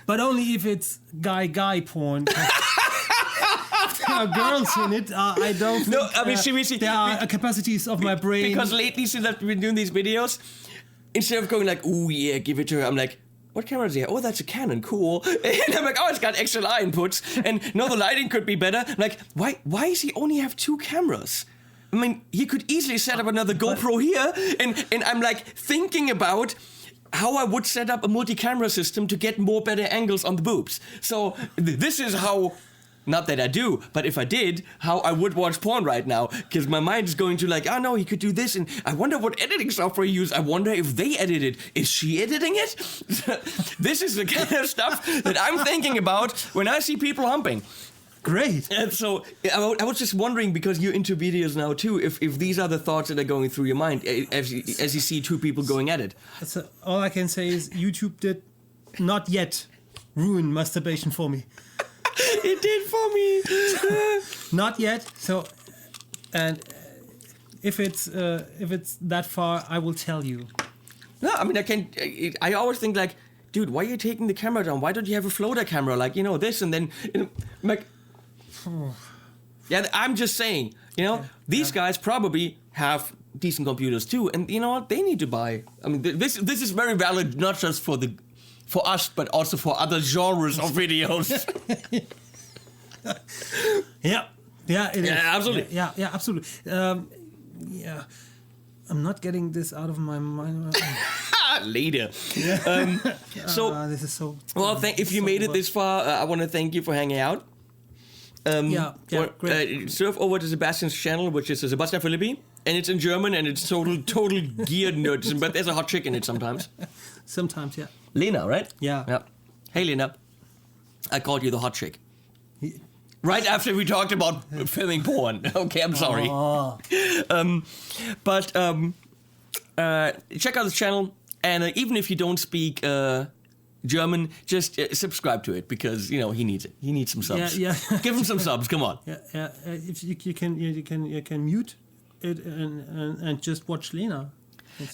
but only if it's guy porn. There are girls in it. I don't. No, think, I mean seriously. There are capacities of my brain. Because lately, since I've been doing these videos, instead of going like, "Oh yeah, give it to her," I'm like, "What camera is it? Oh, that's a Canon, cool." And I'm like, "Oh, it's got XLR inputs, and no, the lighting could be better." I'm like, why does he only have 2 cameras? I mean, he could easily set up another GoPro here, and I'm like thinking about how I would set up a multi-camera system to get more better angles on the boobs. So this is how. Not that I do, but if I did, how I would watch porn right now. Because my mind is going to like, oh no, he could do this. And I wonder what editing software he used. I wonder if they edit it. Is she editing it? This is the kind of stuff that I'm thinking about when I see people humping. Great. And so I was just wondering, because you're into videos now too, if these are the thoughts that are going through your mind as you see 2 people going at it. So all I can say is YouTube did not yet ruin masturbation for me. It did for me. Not yet. So, and if it's that far, I will tell you. No, I mean I always think like, dude, why are you taking the camera down? Why don't you have a floater camera like this and then like. Yeah, I'm just saying. These guys probably have decent computers too, and you know what? They need to buy. I mean, this is very valid, not just for us, but also for other genres of videos. Yeah, it is. Yeah, absolutely. Yeah, absolutely. Yeah, I'm not getting this out of my mind. Later. Yeah. So this is so. Well, if you made it this far, I want to thank you for hanging out. Great. Surf over to Sebastian's channel, which is Sebastian Philippi, and it's in German, and it's total gear nerds, but there's a hot chick in it sometimes. Sometimes, yeah. Lena, right? Yeah. Hey, Lena. I called you the hot chick. Right after we talked about filming porn. Okay, I'm sorry. Oh. Check out his channel, and even if you don't speak German, just subscribe to it, because he needs it. He needs some subs. Yeah. Give him some subs. Come on. Yeah. If you can mute it and just watch Lena.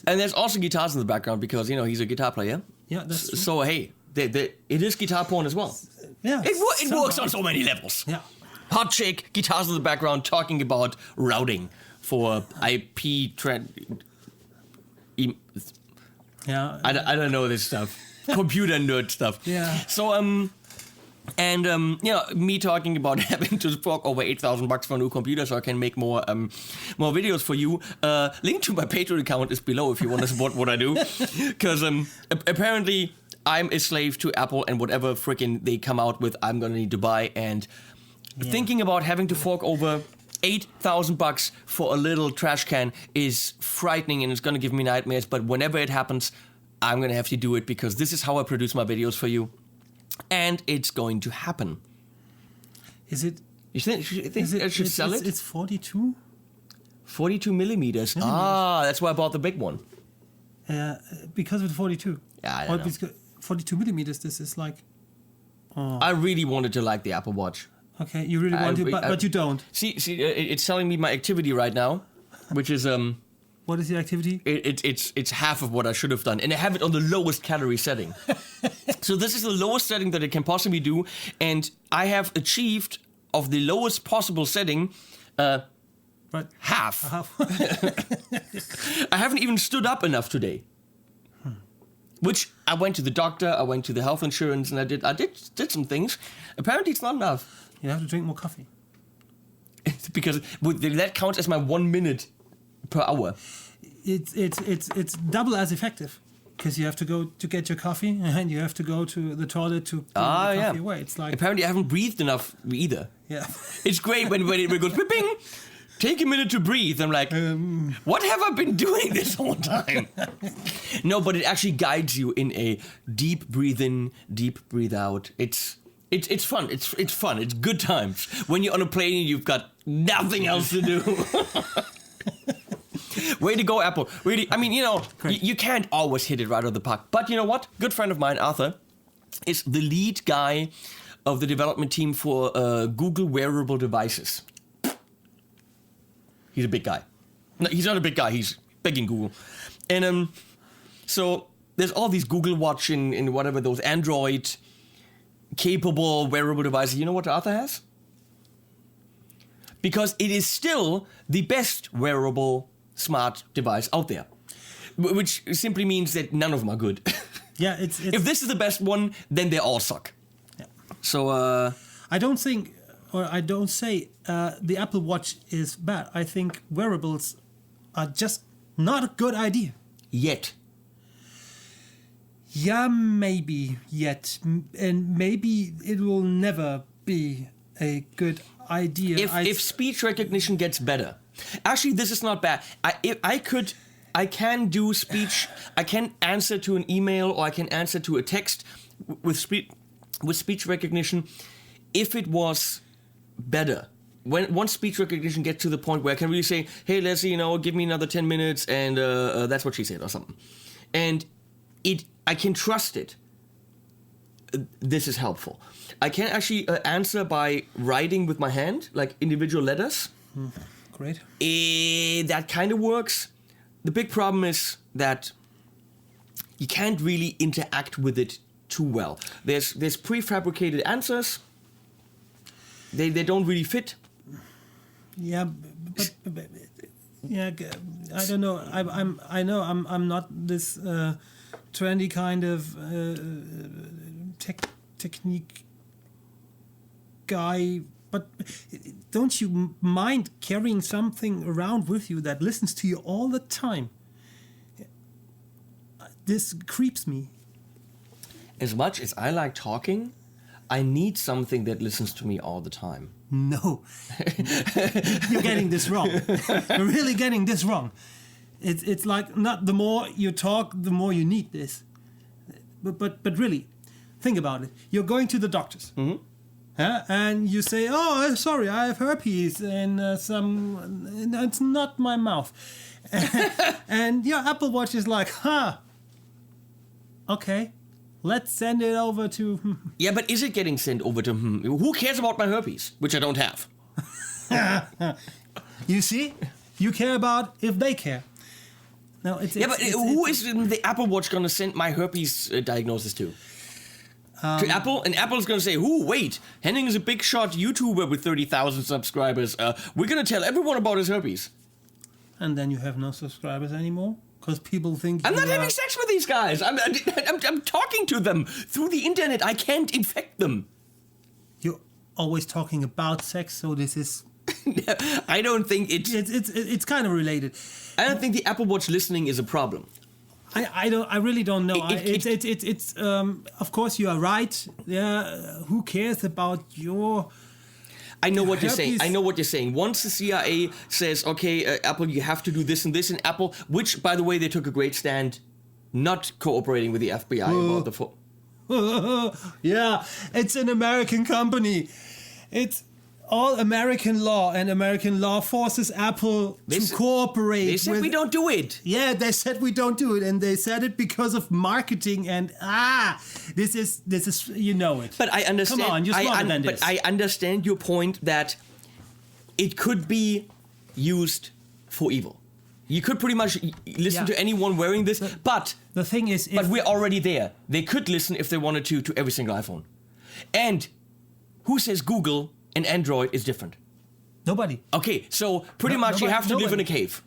And there's also guitars in the background, because he's a guitar player. Yeah, that's true. So hey, it is guitar porn as well. Yeah, it works on so many levels. Yeah. Hot chick, guitars in the background, talking about routing for IP Yeah. I don't know this stuff. Computer nerd stuff. Yeah. So me talking about having to fork over $8,000 for a new computer so I can make more videos for you. Link to my Patreon account is below if you want to support what I do. Because apparently I'm a slave to Apple, and whatever freaking they come out with, I'm gonna need to buy. And thinking about having to fork over $8,000 for a little trash can is frightening, and it's going to give me nightmares. But whenever it happens, I'm going to have to do it because this is how I produce my videos for you, and it's going to happen. Is it? You think I should sell it? It's 42. 42 millimeters. Ah, that's why I bought the big one. Because of the 42. Yeah, I don't know. Because 42 millimeters. This is like. Oh. I really wanted to like the Apple Watch. Okay, you really want to, but you don't. See, it's telling me my activity right now, which is What is the activity? It's half of what I should have done, and I have it on the lowest calorie setting. So this is the lowest setting that it can possibly do, and I have achieved of the lowest possible setting, half. I haven't even stood up enough today. Which I went to the doctor, I went to the health insurance, and I did some things. Apparently, it's not enough. You have to drink more coffee. Because that counts as my 1 minute per hour. It's double as effective because you have to go to get your coffee and you have to go to the toilet to put the coffee away. It's like apparently I haven't breathed enough either. Yeah, it's great when it goes bing. Take a minute to breathe. I'm like, what have I been doing this whole time? No, but it actually guides you in a deep breathe in, deep breathe out. It's fun. It's fun. It's good times. When you're on a plane and you've got nothing else to do. Way to go, Apple. Really, I mean, you can't always hit it right out of the park. But you know what? Good friend of mine, Arthur, is the lead guy of the development team for Google wearable devices. He's a big guy. No, he's not a big guy. He's big in Google. And so there's all these Google Watch and whatever, those Android-capable wearable devices. You know what Arthur has? Because it is still the best wearable smart device out there. Which simply means that none of them are good. Yeah, it's if this is the best one, then they all suck. Yeah. So, I don't think... Or I don't say the Apple Watch is bad. I think wearables are just not a good idea. Yet. Yeah, maybe yet. And maybe it will never be a good idea. If speech recognition gets better. Actually, this is not bad. I can do speech. I can answer to an email or I can answer to a text with speech recognition if it was better. Once speech recognition gets to the point where I can really say, hey, Leslie, give me another 10 minutes, and that's what she said, or something. And I can trust it. This is helpful. I can actually answer by writing with my hand, like individual letters. Great. That kind of works. The big problem is that you can't really interact with it too well. There's prefabricated answers. They don't really fit. Yeah, but yeah, I don't know. I'm not this trendy kind of technique guy. But don't you mind carrying something around with you that listens to you all the time? This creeps me. As much as I like talking, I need something that listens to me all the time. No. You're getting this wrong. You're really getting this wrong. It's like not the more you talk, the more you need this. But really, think about it. You're going to the doctors. Mm-hmm. And you say, oh, sorry, I have herpes and it's not my mouth. And your Apple Watch is like, okay. Let's send it over to... Yeah, but is it getting sent over to... Who cares about my herpes, which I don't have? You see? You care about if they care. No, who is the Apple Watch going to send my herpes diagnosis to? To Apple? And Apple's going to say, wait, Henning is a big shot YouTuber with 30,000 subscribers. We're going to tell everyone about his herpes. And then you have no subscribers anymore? Because people think I'm not having sex with these guys. I'm talking to them through the internet. I can't infect them. You're always talking about sex, so this is... I don't think it's kind of related. I don't think the Apple Watch listening is a problem. I really don't know. It's of course you are right. Yeah, who cares about your... I know what you're saying. I know what you're saying. Once the CIA says, okay, Apple, you have to do this and this, and Apple, which, by the way, they took a great stand not cooperating with the FBI about the phone. Yeah, it's an American company. It's all American law, and American law forces Apple to cooperate. They said we don't do it. Yeah, they said we don't do it, and they said it because of marketing. And this is you know it. But I understand. Come on, you're smarter than this. But I understand your point that it could be used for evil. You could pretty much listen to anyone wearing this, but the thing is, but we're already there. They could listen if they wanted to every single iPhone. And who says Google and Android is different? Nobody. Okay, so pretty much you have to live in a cave.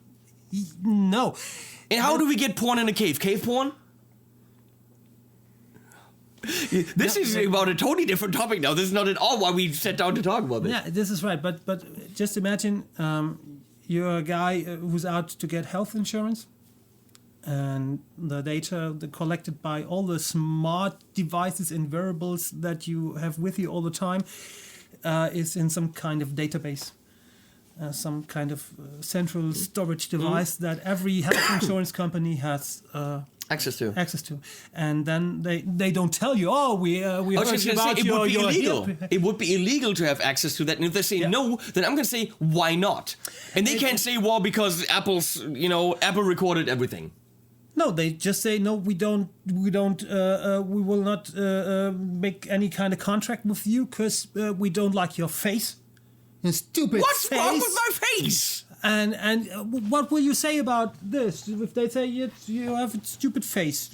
No. And how do we get porn in a cave? Cave porn? This is about a totally different topic now. This is not at all why we sat down to talk about this. Yeah, this is right. But just imagine you're a guy who's out to get health insurance, and the data collected by all the smart devices and wearables that you have with you all the time is in some kind of database, some kind of central storage device that every health insurance company has access to. And then they don't tell you, we heard about your illegal. It would be illegal to have access to that. And if they say no, then I'm going to say, why not? And they can't say, well, because Apple recorded everything. No, they just say, no, we will not make any kind of contract with you because we don't like your face. Your stupid What's face. wrong with my face? And what will you say about this? If they say you have a stupid face,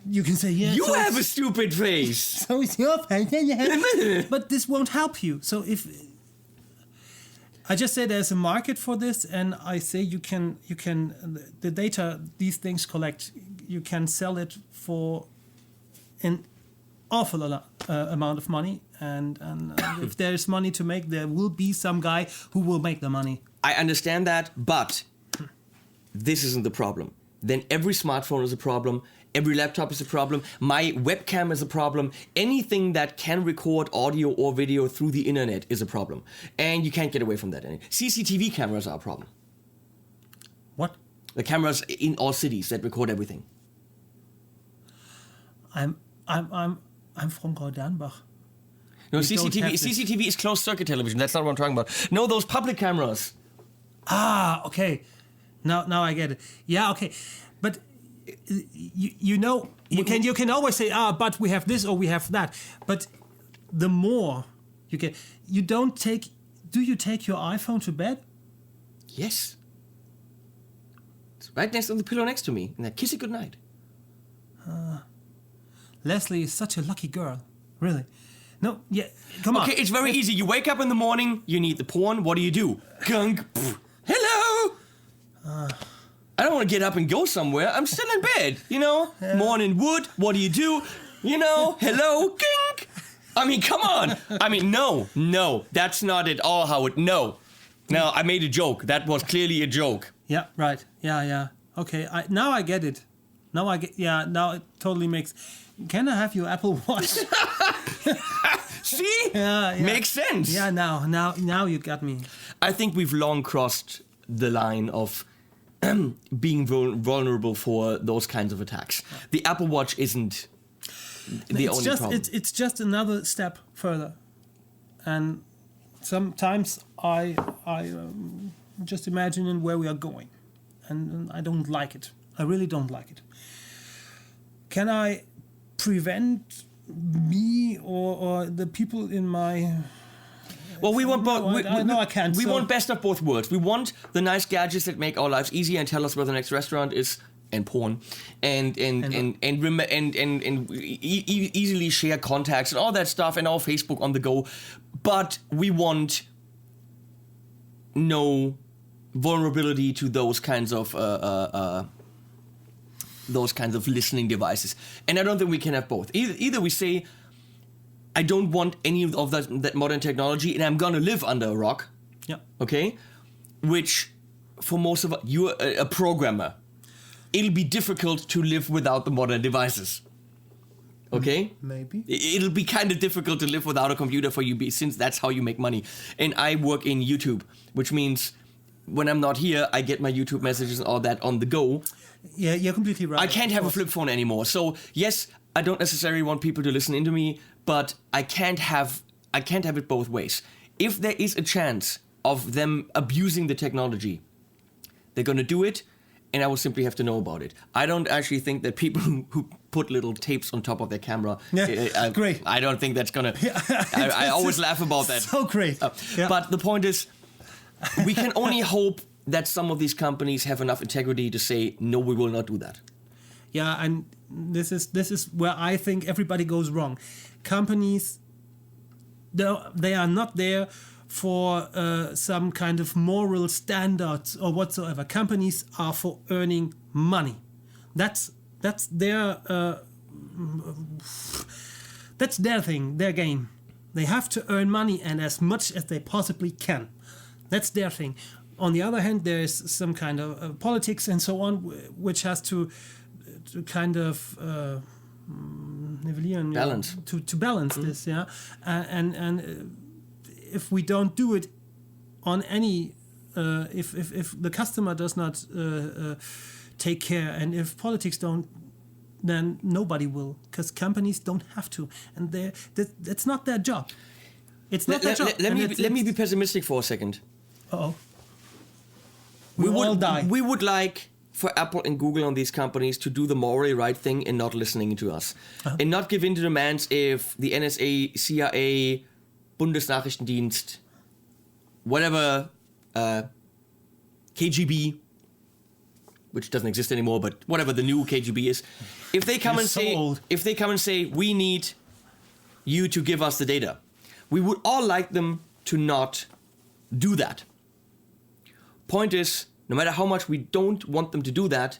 you can say, you have a stupid face. So it's your face. But this won't help you. So if I just say there's a market for this, and I say you can the data these things collect, you can sell it for an awful amount of money, and if there is money to make, there will be some guy who will make the money. I understand that, but this isn't the problem. Then every smartphone is a problem. Every laptop is a problem. My webcam is a problem. Anything that can record audio or video through the internet is a problem. And you can't get away from that. CCTV cameras are a problem. What? The cameras in all cities that record everything. I'm from Gordernbach. No, CCTV is closed circuit television. That's not what I'm talking about. No, those public cameras. Okay. Now I get it. Yeah, okay. But you can always say, but we have this or we have that. But the more you get, do you take your iPhone to bed? Yes. It's right next on the pillow next to me. And I kiss it goodnight. Leslie is such a lucky girl. Really. No, yeah, come on. Okay, it's very easy. You wake up in the morning, you need the porn. What do? Gunk. Hello. I don't want to get up and go somewhere. I'm still in bed, Morning wood. What do? Hello. Gink. I mean, come on. I mean, no. That's not at all how it... No, I made a joke. That was clearly a joke. Yeah, right. Yeah. Okay, now I get it. Now it totally makes... Can I have your Apple Watch? See? Yeah. Makes sense. Yeah, now you got me. I think we've long crossed the line of being vulnerable for those kinds of attacks. The Apple Watch isn't the only problem. It's just another step further. And sometimes I just imagine where we are going. And I don't like it. I really don't like it. Can I prevent me or the people in my... Well, we want both. I can't. We want best of both worlds. We want the nice gadgets that make our lives easier and tell us where the next restaurant is, and porn, and easily share contacts and all that stuff, and our Facebook on the go. But we want no vulnerability to those kinds of listening devices. And I don't think we can have both. Either we say, I don't want any of that modern technology, and I'm gonna live under a rock. Yeah. Okay? Which, for most of us, you're a programmer. It'll be difficult to live without the modern devices. Okay? Maybe. It'll be kind of difficult to live without a computer for you, since that's how you make money. And I work in YouTube, which means when I'm not here, I get my YouTube messages and all that on the go. Yeah, you're completely right. I can't have a flip phone anymore. So yes, I don't necessarily want people to listen into me, but I can't have it both ways. If there is a chance of them abusing the technology, they're going to do it, and I will simply have to know about it. I don't actually think that people who put little tapes on top of their camera... Yeah, great. I don't think that's going to... I always laugh about that. So great. But the point is, we can only hope that some of these companies have enough integrity to say, no, we will not do that. Yeah, and this is where I think everybody goes wrong. Companies, they are not there for some kind of moral standards or whatsoever. Companies are for earning money. That's their thing, their game. They have to earn money, and as much as they possibly can. That's their thing. On the other hand, there is some kind of politics and so on, which has to kind of balance to balance this, yeah. And if we don't do it on any, if the customer does not take care, and if politics don't, then nobody will, because companies don't have to, and that's not their job. It's not their job. Let me be pessimistic for a second. Uh-oh. We all die. We would like for Apple and Google and these companies to do the morally right thing and not listening to us. And not give in to demands if the NSA, CIA, Bundesnachrichtendienst, whatever, KGB, which doesn't exist anymore, but whatever the new KGB is, if they come and say, we need you to give us the data, we would all like them to not do that. Point is, no matter how much we don't want them to do that,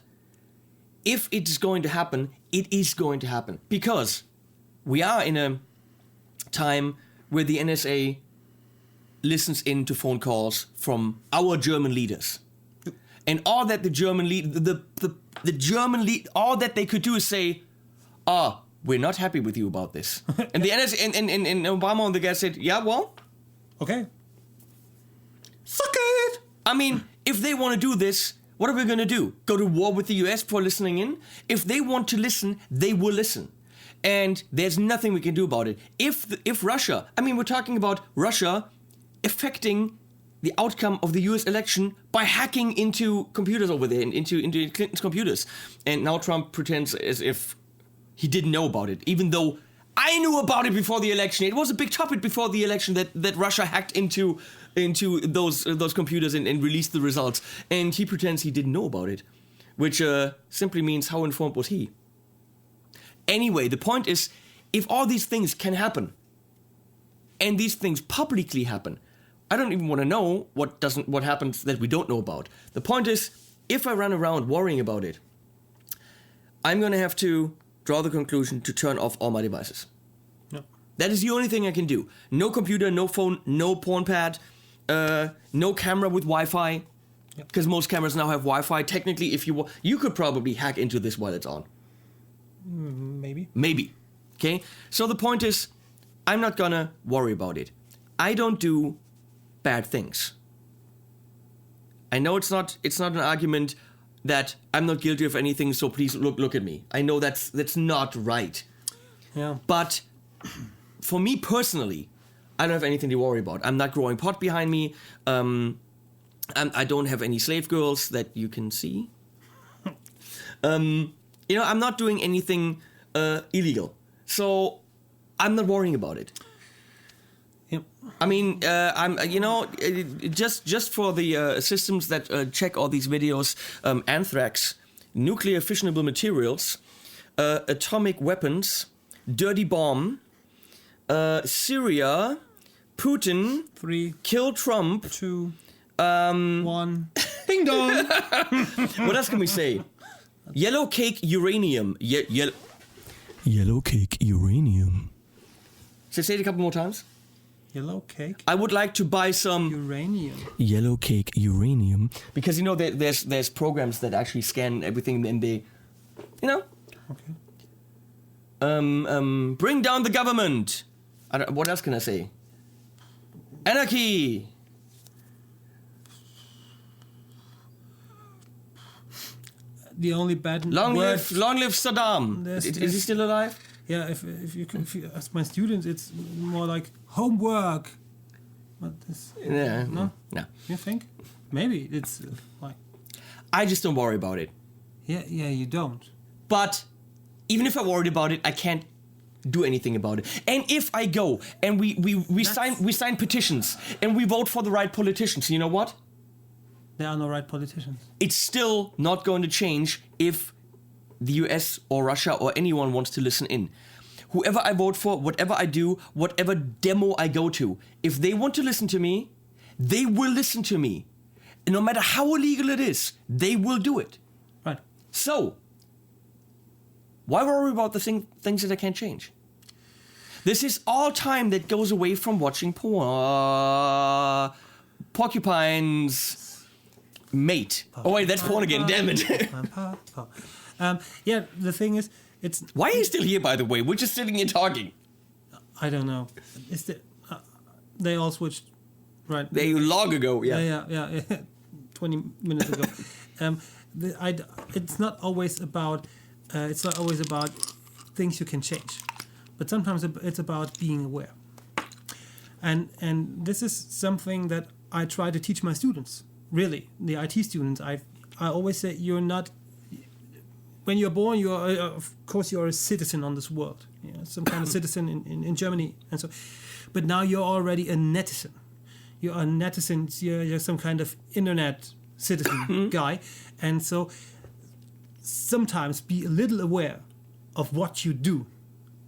if it is going to happen, it is going to happen. Because we are in a time where the NSA listens in to phone calls from our German leaders. And all that the German all that they could do is say, we're not happy with you about this. And the NSA and Obama on the guy said, yeah, well, okay. Suck it! I mean, if they want to do this, what are we going to do? Go to war with the US for listening in? If they want to listen, they will listen. And there's nothing we can do about it. If Russia, I mean, we're talking about Russia affecting the outcome of the US election by hacking into computers over there, into Clinton's computers. And now Trump pretends as if he didn't know about it, even though I knew about it before the election. It was a big topic before the election that Russia hacked into those computers and released the results. And he pretends he didn't know about it, which simply means how informed was he? Anyway, the point is, if all these things can happen, and these things publicly happen, I don't even want to know what happens that we don't know about. The point is, if I run around worrying about it, I'm going to have to draw the conclusion to turn off all my devices. Yep. That is the only thing I can do. No computer, no phone, no porn pad, no camera with Wi-Fi, because most cameras now have Wi-Fi. Technically, if you could probably hack into this while it's on. Maybe. Okay? So the point is, I'm not gonna worry about it. I don't do bad things. I know it's not an argument that I'm not guilty of anything, so please look at me. I know that's not right. Yeah. But for me personally, I don't have anything to worry about. I'm not growing pot behind me. I don't have any slave girls that you can see. I'm not doing anything illegal. So I'm not worrying about it. Yep. I mean, just for the systems that check all these videos, anthrax, nuclear fissionable materials, atomic weapons, dirty bomb, Syria, Putin, 3, kill Trump, 2, 1, ding dong. What else can we say? Yellow cake uranium. Yellow cake uranium. Should I say it a couple more times? Yellow cake? I would like to buy some... uranium. Yellow cake uranium. Because, there's programs that actually scan everything and they... Okay. Bring down the government. What else can I say? Anarchy. The only bad Long word... live Saddam. Is he still alive? Yeah, if you ask my students, it's more like homework. But this, Yeah. no? No. You think? Maybe it's like... I just don't worry about it. Yeah, you don't. But even if I worried about it, I can't do anything about it. And if I go and we sign petitions and we vote for the right politicians, you know what? There are no right politicians. It's still not going to change if the US or Russia or anyone wants to listen in. Whoever I vote for, whatever I do, whatever demo I go to, if they want to listen to me, they will listen to me. And no matter how illegal it is, they will do it. Right. So, why worry about the things that I can't change? This is all time that goes away from watching porcupines mate. Oh wait, that's porn again, damn it. Yeah, the thing is, it's... Why are you still here, by the way? We're just sitting here talking. I don't know. They all switched, right? They long ago, yeah. Yeah. 20 minutes ago. It's not always about things you can change, but sometimes it's about being aware. And this is something that I try to teach my students. Really, the IT students. I always say you're not. When you're born, of course you're a citizen on this world. Some kind of citizen in Germany, and so. But now you're already a netizen. You're a netizen. You're some kind of internet citizen guy, and so sometimes be a little aware of what you do,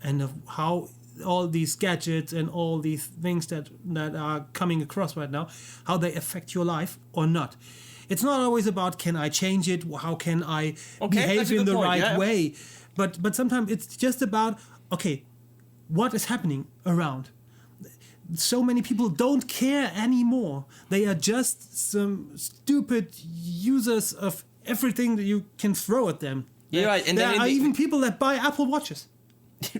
and of how all these gadgets and all these things that are coming across right now, how they affect your life or not. It's not always about can I change it, how can I behave in the right way, but sometimes it's just about, okay, what is happening around? So many people don't care anymore. They are just some stupid users of everything that you can throw at them. Yeah, right. And there are even people that buy Apple Watches.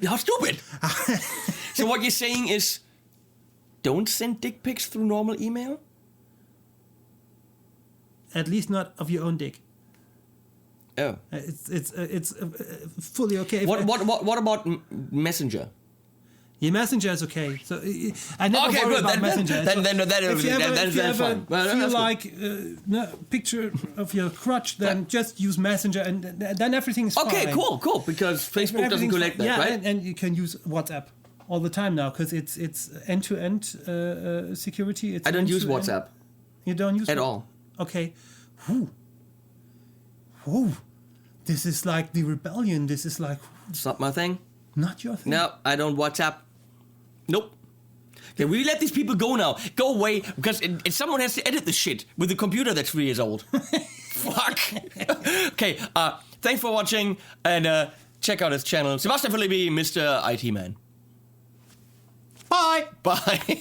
How stupid! So what you're saying is, don't send dick pics through normal email? At least not of your own dick. Oh. It's fully okay. What about Messenger? Your Messenger is okay. So I never worry about Messenger. That's fine. Feel like a picture of your crotch, then just use Messenger, and then everything is fine. Okay, cool. Because Facebook doesn't collect that, right? And you can use WhatsApp all the time now because it's end-to-end security. I don't use WhatsApp. You don't use at all. Okay. Whew. This is like the rebellion. This is like... It's not my thing. Not your thing? No, I don't WhatsApp. Nope. Okay, we let these people go now. Go away, because someone has to edit this shit with a computer that's 3 years old. Fuck. Okay, thanks for watching, and check out his channel. Sebastian Philippi, Mr. IT Man. Bye. Bye.